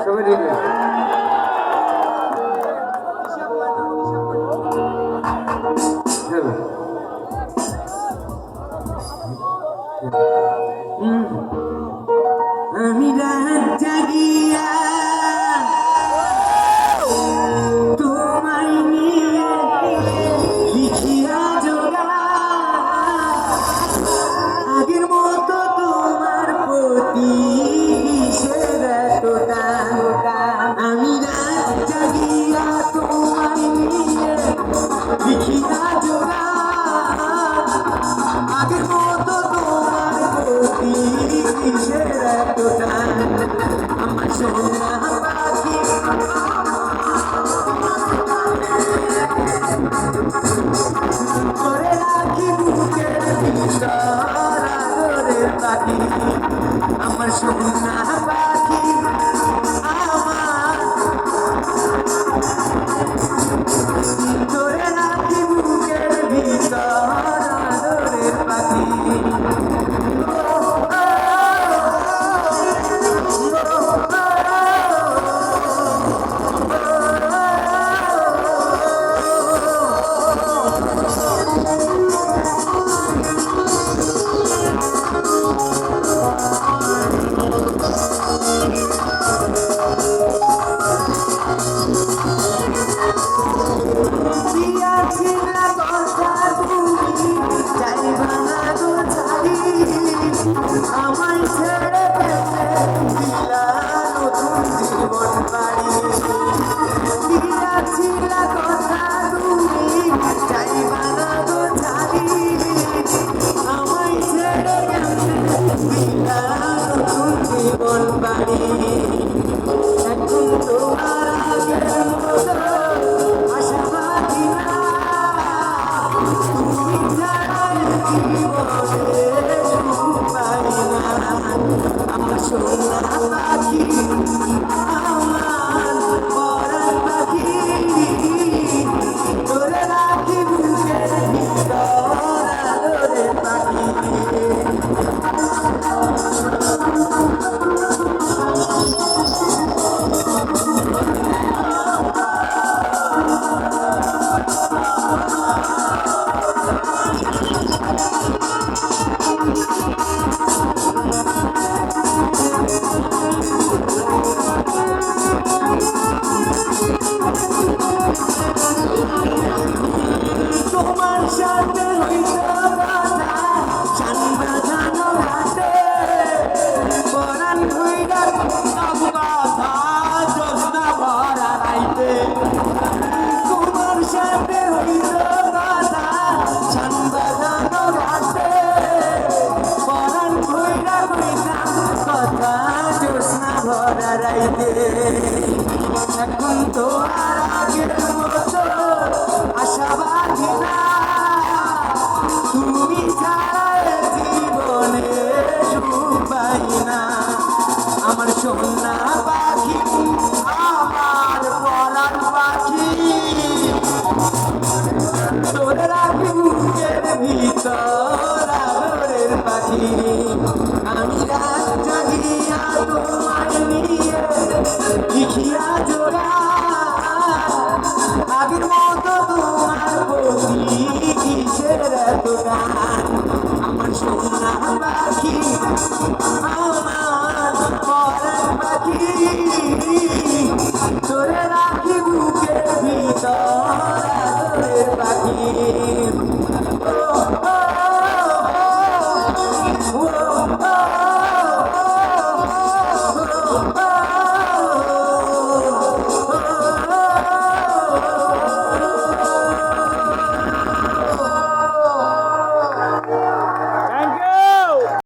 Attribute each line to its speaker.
Speaker 1: সবাই রেডি
Speaker 2: আমি রাত জাগিয়া তোমায় নিয়ে লিখিয়া জোড়া আগের মতো তোমার প্রতি কিসের এতটা আমি রাত জাগিয়া তোমায় নিয়ে লিখিয়া জোড়া আগের মতো তোমার প্রতি কিসের এতটা আমার সোনা পাখি করে রাখি বুকের ভিতর আদরের পাখি আমার সোনা পাখি আমার করে রাখি বুকের ভিতর আদরের পাখি আমায় ছেড়ে দিলা নতুন জীবন বাড়ি দিয়াছিলা কথা তুমি চাইবা না গো ছাড়ি আমায় ছেড়ে দিলা নতুন জীবন বাড়ি এখন তোমার আগের মতো আশাবাদী না তুমি ছাড়া জীবনে আমার সোনা পাখি আমার পরাণ পাখি ধরে রাখি বুকের ভিতর আদরের পাখি তোমার সাথে হইতো কথা জানবা জানো রাতে পরাণ ভুইরা সব কথা জোৎস্না ভরা রাইতে তোমার সাথে হইতো কথা জানবা জানো রাতে পরাণ ভুইরা কথা জোৎস্না ভরা রাইতে এখন তো আর আগের মতো আশাবাদী না তুমি ছাড়া জীবনে সুখ পাই না আমার সোনা পাখি আমার পরাণ পাখি তোর রাখি বুকের ভিতর আদরের পাখি আমি রাত জাগিয়া তোমায় নিয়ে লিখিয়া জোড়া আগের মতো তোমার প্রতি কিসের এত গান আমার সোনা পাখি আমার পরাণ পাখি